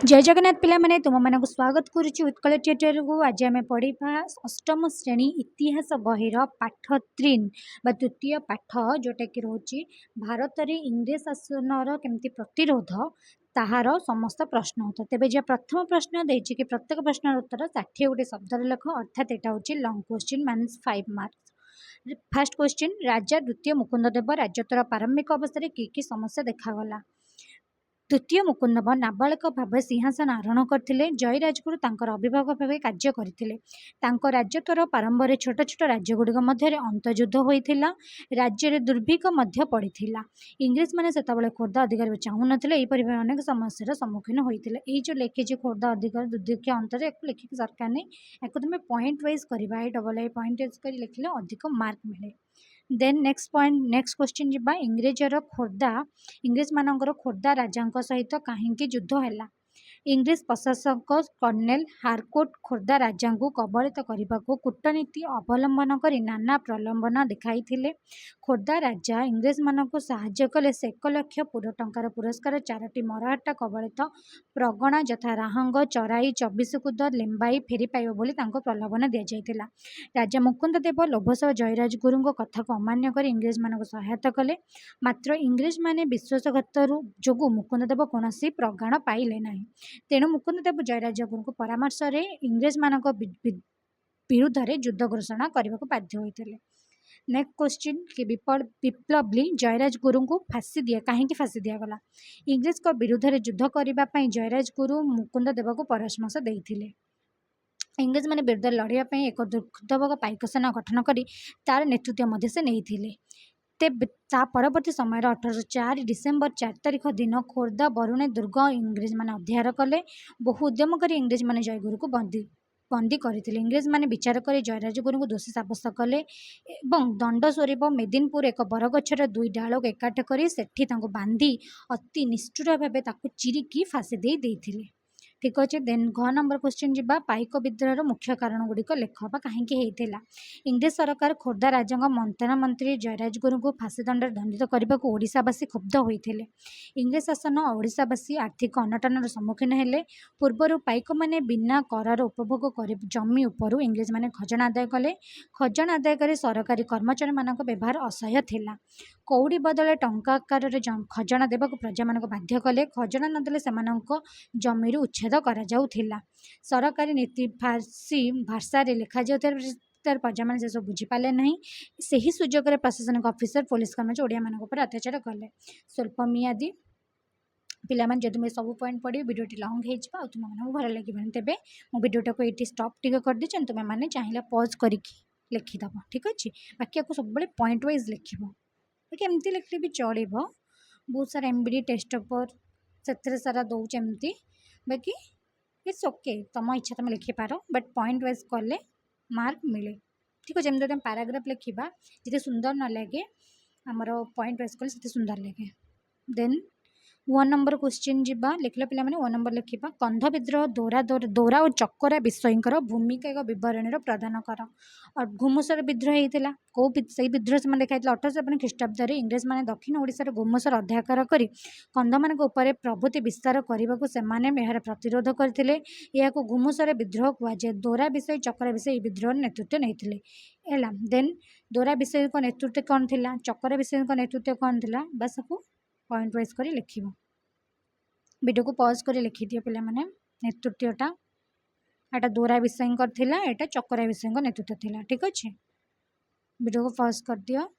जय जगन्नाथ पिला माने तुम मानक स्वागत करुच्ची उत्कल थिएटर को। आज आम पढ़ा अष्टम श्रेणी इतिहास बहिर पाठ 3 बा तृतीय पाठ जोटा कि रोचे भारत में इंग्रेज शासन केमती प्रतिरोध ताहार समस्त प्रश्न उत्तर। तेज जहाँ प्रथम प्रश्न देछि कि प्रत्येक प्रश्न उत्तर 60 गोटे शब्द लेख अर्थात यहाँ हूँ long question minus 5 marks. First question राजा द्वितीय मुकुंददेव राजत्वर प्रारंभिक अवस्था कि समस्या देखागला। तृतीय मुकुंददेव नाबालिक भाव सिंहासन आरोहण करते। जयराजगुरु तांकर अभिभावक भाव कार्य करते। राजत्वर प्रारंभ में छोट छोट राज्यगुड़िक मध्य अंतर्युद्ध होता। राज्य में दुर्भिक्ष पड़ा। इंग्रेज मैंने से खोर्धा अधिकार चाहू नथिले। अनेक समस्या सम्मुखीन होते। ये जो लिखी खोर्धा अधिकार दुर्भिक्ष अंतर लिखिक सरकार ने या तुम पॉइंट वाइज करवा डबल आई पॉइंट वाइज कर लिखिले अधिक मार्क मिले। देन नेक्स्ट क्वेश्चन जिबा इंग्रेजर खोर्धा इंग्रेज मानकर खोर्धा राजा सहित कहीं युद्ध है। इंग्रेज प्रशासक कर्नेल हारकोट खोर्धा राजा को कबलित करने को कूटनीति अवलंबन कर नाना प्रलंबन दिखाई। खोर्धा राजा इंग्रेज मानक साहाय्य कले से 1 लाख टंकार पुरस्कार 4टी मराठा कबलित प्रगणा यथा राहंग चराई 24 कुद लिंबाई फेरी पाइब बोली प्रलोभन दि जाइथिला। राजा मुकुंददेव लोभसह जयराजगुरु कथा को अमान्य कर इंग्रेज मानक सहायता कले। मात्र इंग्रेज माने विश्वासघात जोगु मुकुंददेव कौन प्रगाण पाइले नहीं। तेणु मुकुंददेव जयराजगुरु को परामर्श इंग्रेज मानक विरुद्ध में युद्ध घोषणा करने को बाध्य होते। नेक्स्ट क्वेश्चन कि विप्लवी जयराजगुरु को फांसी दिया कहीं फांसी दिगला। इंग्रेज को विरुद्ध में युद्ध करने जयराजगुरु मुकुंददेव को परामर्श देते। इंग्रेज मैंने विरुद्ध लड़ाई एक दुर्धवक पाइक सेना गठन कर तार नेतृत्व से नहीं। ता परवर्ती समय 1804 डिसेम्बर 4 तारिख दिन खोर्धा बरुणे दुर्ग इंग्रेज मैंने अध्याहार कले। बहु उद्यम कर इंग्रेज मैंने जयगुरु को बंदी करते। इंग्रेज मैंने विचार कर जयराजगुरु को दोषी सब्यस्त कले। दंड स्वरूप मेदिनपुर एक बरगछर 2 डाल को एकाठ कर बांधी अति निष्ठुर भाव चिरिकी फांसी देते। ठीक अच्छे। देन घ नंबर क्वेश्चन जी पाइक विद्रोह मुख्य कारण गुड़िक लेख कहीं इंग्रेज सरकार खोर्धा राजा मंत्रणा मंत्री जयराजगुरु को फांसी दंड दंडित करने को ओडिशावासी क्षुब्ध होते। इंग्रेज शासन ओडिशावासी आर्थिक अनटन सम्मुखीन हेले। पूर्वर पाइक मैंने बिना करार उपभोग कर जमी उपरू इंग्रेज मैंने खजना आदाय कले। खजना आदाय कर सरकारी कर्मचारी मान व्यवहार असह्य थिला। कौड़ी बदले टंका आकार खजना देवाक प्रजा मान बाध्य कले। खजना नदेले जमी उच्छेद करा जाउथिला। सरकारी नीति फारसी भाषा लिखा जाउथार प्रजा मैंने से सब बुझीपारे ना। से ही सुजोग प्रशासनिक ऑफिसर पुलिस कर्मचारी ओडिया मान अत्याचार कले। स्वल्प मियादी पिला माने जदि सब पॉइंट पढ़ी वीडियोटी लंग हो तुम मानक भल लगे तेज मो वीडियोटा को ये स्टॉप टी कर दी तुम मैंने चाहिए पॉज करके लिखिदेव। ठीक अच्छे। बाकी आपको सब पॉइंट वाइज लिख बाकी एमती लिखले भी चलो। बहुत सारा एमबीडी टेस्ट पेपर से सारा दौर एमती बाकी इट्स ओके तुम इच्छा तुम लिखिपार बट पॉइंट वाइज कले मार्क मिले। ठीक अच्छे। जब पैराग्राफ लिखा जिते सुंदर न लगे आमर पॉइंट वाइज कले सुंदर लगे। देन 1 नंबर क्वेश्चन जी लिखल पे 1 नंबर लिखा कंध विद्रोह दौरा और चक्करा विषयकर भूमिका एक बरण प्रदान कर। और घुमुसर विद्रोह होता कौ से विद्रोह से देखा 1857 ख्रीष्टाब्द इंग्रेज मैंने दक्षिण ओडिशार घुमुसर अध्याकार कर कंध मान प्रभुति विस्तार करने को यार प्रतिरोध करते। यह घुमुसर विद्रोह कहुए। दौरा विषय चक्करा विषय विद्रोह नेतृत्व नहीं। देन दौरा विषय नेतृत्व कौन थी चक्करा विषय नेतृत्व कौन थी बस आपको पॉइंट वाइज कर लिख। वीडियो को पॉज कर लिखिदियो पिला माने। नेतृत्वटा एटा दौरा विषय थिला एटा चक्करा विषय नेतृत्व थिला। ठीक अच्छे। वीडियो को पॉज कर दियो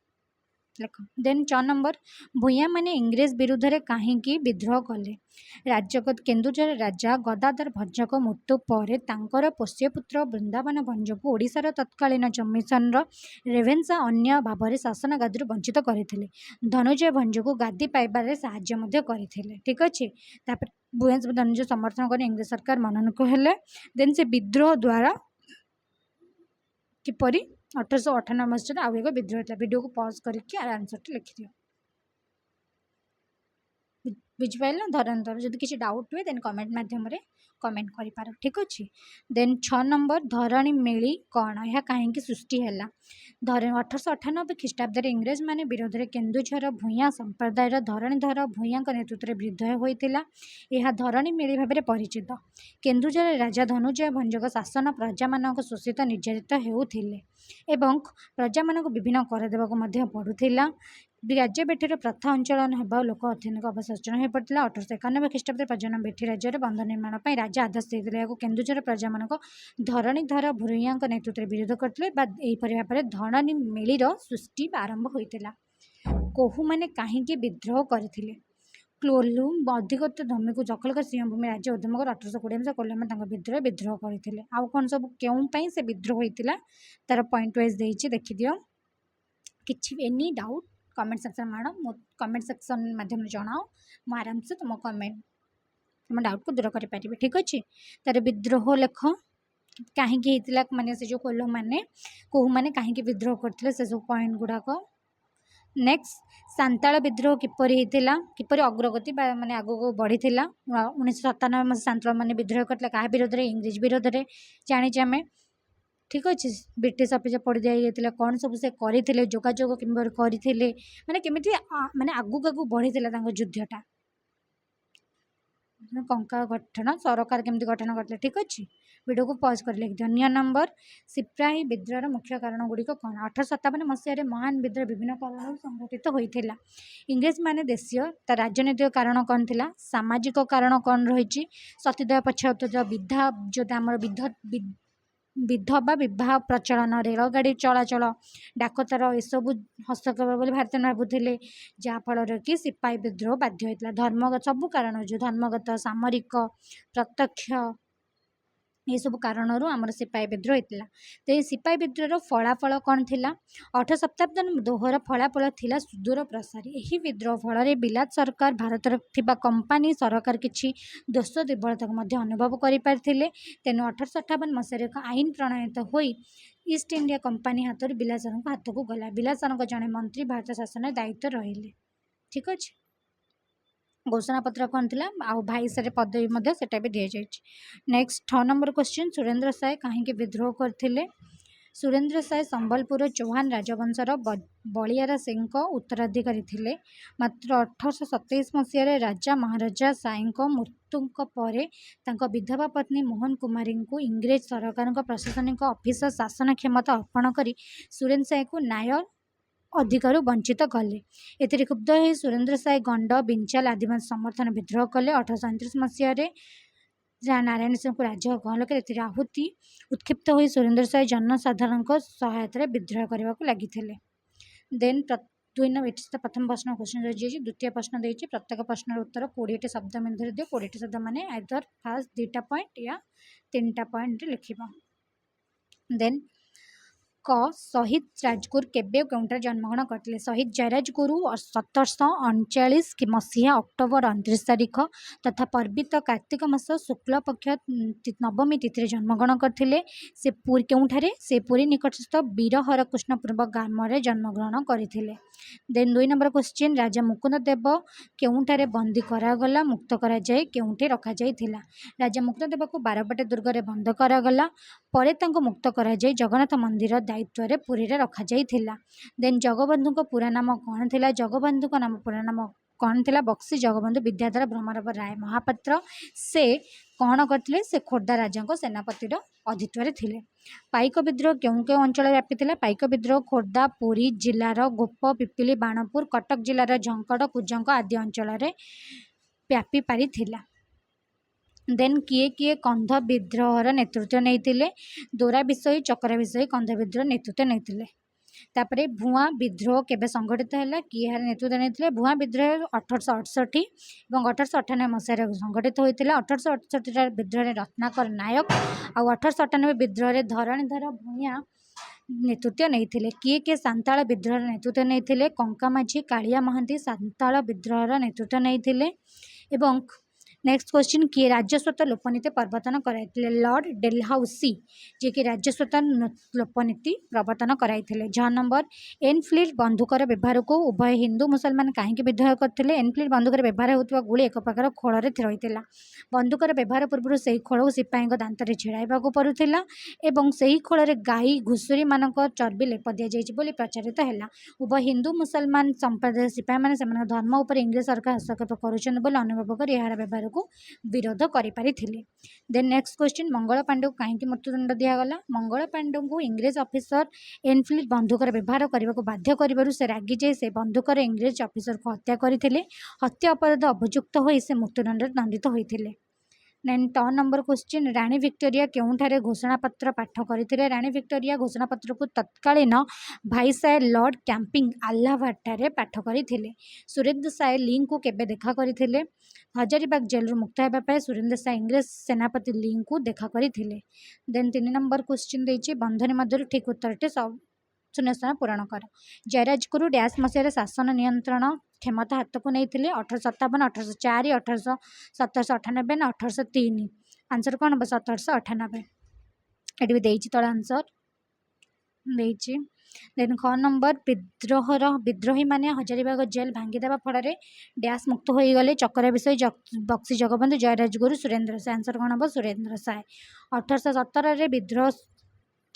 लिख। देन 4 नंबर भूया माने इंग्रेज विरुद्ध में कहीं विद्रोह कले। राजगत केन्दुझर राजा गदाधर भंजक मृत्यु पर तांकर पोष्यपुत्र वृंदावन भंज को ओडिशार तत्कालीन जमीसन रेवेन्सा अन्य भाव में शासन गादी वंचित करते। धनुजय भंज को गादी पाइबार साहाय्य करते। ठीक अच्छे। भुवनेश्वर धनुजय समर्थन कर इंग्रेज सरकार मनोनीत हेले। देन से विद्रोह द्वारा किपरि 1898 मसीह आउ एक विद्रोह था। वीडियो को पॉज करके आंसर लिखिदियो। बुझिपाल धरणीधर जदि किसी डाउट हुए देन कमेंट माध्यम कमेंट कर ठीक अच्छे। देन 6 नंबर धरणी मेली कौन यह कहीं सृष्टि है। 1898 ख्रीटाब्द इंग्रेज माने विरोध में केन्दुझर भूया संप्रदायर धरणीधर भूया नेतृत्व में विद्रोह होता। यह धरणी मेली भाव में परिचित। केन्दुझर राजा धनुजय भंजक शासन प्रजा मान शोषित निर्यातित होते एवं प्रजा मान विभिन्न कर देवाक पड़ूला। राज्य बेठीर प्रथा अंचलन होगा लोक अर्थनैतिक अवसचन हो पड़ा। 1891 ख्रीटाब्द प्रजन बेठी राज्य बंध निर्माण पर राजा आदेश देते केन्दुझर प्रजा मान धरणीधर भूया नेतृत्व में विरोध करते भाव में धरणी मेलीर सृष्टि आरंभ होता। कोहू मैंने कहीं विद्रोह करते क्लोलू अधिकृत धमी को दखल कर सिंहभूमि राज्य उद्यम कर 1820 कोल्लम विद्रोह करते। आउ कौन सब क्यों से विद्रोह होता तार पॉइंट वाइज देखी किसी एनी डाउट कमेंट सेक्शन मार मो कमेंट सेक्शन माध्यम जनाओ मु आराम से तुम कमेंट तुम डाउट को दूर करें ठीक अच्छे। तार विद्रोह लेख कहीं माने से जो कोल्लम मैंने कहू मैंने कहीं विद्रोह करते से सब पॉइंट गुड़ाक। नेक्स्ट विद्रोह किपर होता किपर अग्रगति माने आगू बढ़ी 1997 मसीह सांताल मैंने विद्रोह करते क्या विरोध में इंग्रेज विरोध में जानी आम ठीक अच्छे। ब्रिटिश अफिस पड़ दिया कौन सब से करते जोगाजोग किम्बर करते माने केमी माने आगू आगू बढ़ी युद्धटा कंका गठन सरकार केमती गठन करते ठीक अच्छे। वीडियो को पॉज कर लिख दियो। नंबर सिपाही विद्रोह मुख्य कारण गुड़िक कौन 1857 मसीह महान विद्रोह विभिन्न कारण संगठित होता। इंग्रेज माने देशीय राजनीतिक कारण कौन थी सामाजिक कारण कौन रही सतीदाह पछाउत विधा जो आम विधवा विवाह प्रचलन रेलगाड़ी चलाचल डाकतार यू हस्तक्षेप बोली भारतीय भावुले जहाँफल कि सिपाही विद्रोह बाध्य होता। धर्मगत सब कारण जो धर्मगत सामरिक प्रत्यक्ष ये सब कारण आमर सिपाही विद्रोह होता। तो ये सिपाही विद्रोह फलाफल कौन थी 18 शताब्द दोहर फलाफल थिला सुदूर प्रसारी। यही विद्रोह फल बिलात सरकार भारत कंपानी सरकार किसी दोष दुर्बलता को अनुभव करें। तेणु 1858 मसीह एक आईन प्रणयत हो ईस्ट इंडिया कंपानी हाथ बिलासर हाथ को गला। बिलासर जड़े मंत्री भारत शासन दायित्व रहिले ठीक अच्छे। घोषणा पत्र कौन थी भाईसर पदवी से भी दि जाए। Next 6 number question Surendra Sai कहीं विद्रोह करते। सुरेंद्र साय संबलपुर चौहान राजवंशर बलियारा सिंह उत्तराधिकारी थे। मात्र 1827 मसीह राजा महाराजा साय मृत्यु पर विधवा पत्नी मोहन कुमारी को इंग्रेज सरकार प्रशासनिक ऑफिसर शासन क्षमता अर्पण कर सुरेंद्र साय को न्याय अधिकार वंचित कले। एथिरे क्षुब्ध हो सुरेंद्र साय गंड बिंचाल आदिवासी समर्थन विद्रोह कले। 1837 मसीह नारायण सिंह को राज्य गहल कर आहुति उत्क्षिप्त हो सुरेंद्र साय जनसाधारण सहायता विद्रोह करने को लगी। देन 2 प्रथम प्रश्न क्वेश्चन रही द्वितीय प्रश्न देती प्रत्येक प्रश्न उत्तर 20 शब्द मध्य दियो 20 शब्द माने आइदर फास्ट 2टा पॉइंट या 3टा पॉइंट लिखिबा। देन क शहीद राजगुरु केबे केउंटर जन्मग्रहण करते। शहीद जयराजगुरु 1739 मसीहा अक्टोबर 29 तारीख तथा पर्वित कार्तिक मास शुक्ल पक्ष नवमी तिथि जन्मग्रहण करते। से पुरी निकटस्थ वीर हरकृष्णपुर ग्राम जन्मग्रहण करते। देन 2 नंबर क्वेश्चन राजा मुकुंद देव केउंठारे बंदी करागला मुक्त कराए केउंठे रखा जाइथिला। राजा मुकुंद देव को बारपटे दुर्ग में बंद करागला परे तांको मुक्त कराए जगन्नाथ मंदिर दायित्व रे पुरी रे रखा जाइथिला। देन जगबंधु को पूरा नाम कौन थिला जगबंधु को नाम पूरा नाम कौन थिला बक्सी जगबंधु विद्याधर भ्रमरव राय महापात्र। से कौन करते से खोर्धा राजा सेनापति अधित्व थिले। पाइक विद्रोह क्यों क्यों अंचल व्यापी थिला पाइक विद्रोह खोर्धा पुरी जिलार गोप पिपिली बाणपुर कटक जिलार झंकड़ कुजंग आदि अंचल व्यापी पारी थिला। देन किए किए कंध विद्रोहर नेतृत्व नहीं दोरा विषय चक्र विषय कंध विद्रोह नेतृत्व नहीं। तापरे भुआ विद्रोह केबे संगठित है किए यार नेतृत्व नहीं भुआ विद्रोह 1868 और 1898 मसीह संगठित होता। 1868 विद्रोह रत्नाकर नायक और 1898 विद्रोह धरणीधर भुआ नेतृत्व नहीं किए किए सांताल विद्रोह नेतृत्व नहीं कंका माझी कालिया महांती सांताल विद्रोहर नेतृत्व नहीं। नेक्स्ट क्वेश्चन किए राजस्वत लोपनीति प्रवर्तन कराइथिले लॉर्ड डेलहाउसी जे कि राजस्वत लोपनीति प्रवर्तन कराइथिले। 6 नंबर एनफिल्ड बंदूकर व्यवहार को उभय हिंदू मुसलमान कहीं विद्रोह करते। एनफिल्ड बंदूकर व्यवहार होता गुड़ी एक प्रकार खोल रही बंदूकर व्यवहार पूर्व से खोल सिपाही दांत छिड़ा पड़ूला और से खोल गाई घुषुरी मान चर्बी लेप दि जाए प्रचारित है। उभय हिंदू मुसलमान संप्रदाय सिपाही मैंने धर्म उपर इंग्रेज सरकार हस्तक्षेप कर अनुभव कर यार व्यवहार को विरोध करें। Then next question Mangal Pandey को कहीं मृत्युदंड दिगला। मंगल पांडे को इंग्रेज ऑफिसर एनफिल्ड बंदूकर व्यवहार करने को बाध्य कर से रागी जाए से बंदूकर इंग्रेज ऑफिसर को हत्या करते। हत्या अपराध अभियुक्त हो मृत्युदंड दंडित होते। देन 10 नंबर क्वेश्चन राणी विक्टोरिया केउठारे घोषणापत्र पाठ करथिले। राणी विक्टोरिया घोषणापत्र को तत्कालीन भाईसाय लॉर्ड कैंपिंग आलाहाबाद ठारे पाठ करथिले। सुरेंद्र साय लिंक को केबे देखा करथिले? हजारीबाग जेल मुक्त होगा सुरेंद्र साय इंग्रेज सेनापति लिंक को देखा करथिले। देन 3 नंबर क्वेश्चन देछि बंधनी मध्य ठीक उत्तर सब शून्यस्थान पूरण कर। जयराजगुरु डैश मसीह शासन नियंत्रण क्षमता हाथ को नहीं 1857 1804 1798 ना 1803। आंसर कौन हम 1798 ये भी तल आंसर देछि। देन 6 नंबर विद्रोही माने हजारीबाग जेल भांगीदेवा फल डैश मुक्त हो गले चक्र विषय बक्सी जगबंधु जयराजगुरु सुरेंद्र साय। आंसर कौन हम सुरेंद्र साय। 1817 विद्रोह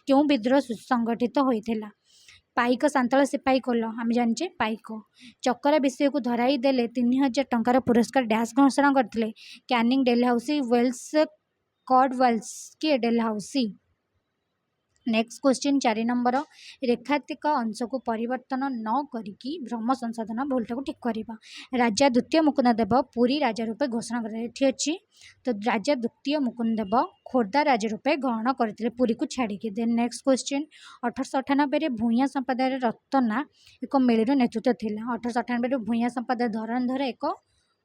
क्यों विद्रोह संगठित होता? पाइक सांतल सिपाही कोल आम जाने पाइक चक्र विषय को धराई देले 3000 टंकार पुरस्कार डैश घोषणा करते। कैनिंग डेलहाउसी वेल्स कॉर्डवाल्स किए डेलहाउसी। नेक्स्ट क्वेश्चन 4 नंबर रेखात्मक अंश को परिवर्तन न करिकी भ्रम संसाधन भूलटा को ठीक करवा। राजा द्वितीय मुकुंददेव पुरी राजा रूपे घोषणा कर तो राजा द्वितीय मुकुंददेव खोर्धा राजा रूपे ग्रहण करते पुरी को छाड़िकी। देन नेक्स्ट क्वेश्चन 1898 भूया संप्रदाय रत्ना एक मेली नेतृत्व था। 1898 भूया संप्रदाय धरणधर एक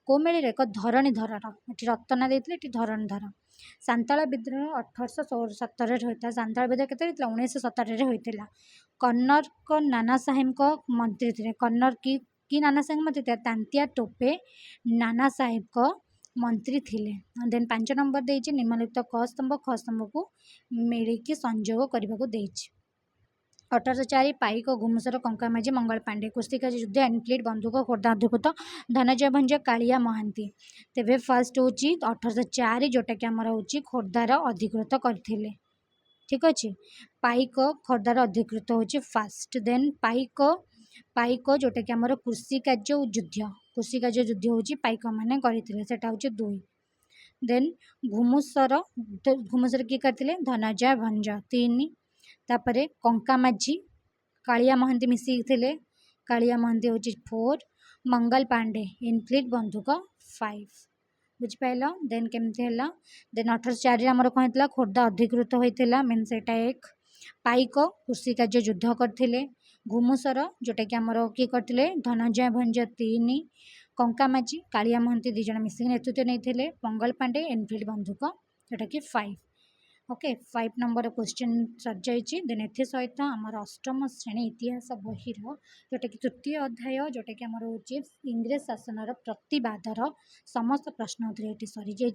को मेली एक धरणीधर रत्ना देते धरणधर। सांताल विद्रोह 1817 होता। सांताल विद्रोह के 1917 होता। कन्नर को नाना साहेब को मंत्री थे। कन्नर की नाना साहेब मंत्री थे तांतिया टोपे नाना साहेब को मंत्री थिले। देन 5 नंबर देछि निम्नलिखित क स्तंभ ख स्तंभ को मिलकी संयोग करने को देछि। 1804 पाइक घुमुसर कंकामाझी मंगल पांडे कुस्तिकाजी युद्ध एनफिल्ड बंदूक खोर्धा अधिकृत धनंजय भंज कालिया महांती। तेरे फर्स्ट हूँ 1804 जोटा कि आमर हूँ खोर्धार अधिकृत करथिले। ठीक अच्छे पाइक खोर्धार अधिकृत हूँ फास्ट। देन पाइक जोटा कि आमर कृषि कार्य युद्ध हूँ पाइक मैंने करते हूँ 2। देन घुमुसर किए करते धनंजय भंज 3। तापरे कंकामाझी कालिया महांती मिसिले कालिया महांती हूँ 4। मंगल पांडे एनफिल्ड बंदूक 5 बुझिपाल। देन केमती है देन 1804 आमर कौन होता खोर्धा अधिकृत होता मीन से 1। पाइक कृषि कार्य युद्ध करते। घुमुसर जोटा कि आमर किए करते धनंजय भंज 3। कंकामाझी कालिया महांती 2 जन मिसिक नेतृत्व नहीं। मंगल पांडे एनफिल्ड बंदूक जोटा कि 5। ओके 5 नंबर क्वेश्चन सर जाइए। देन एथि सहित आमर अष्टम श्रेणी इतिहास बहिर जोटा कि तृतीय अध्याय जोटा कि आमर हूँ इंग्रेज शासन प्रतिवादर समस्त प्रश्न उत्तर ये सरी जाइए।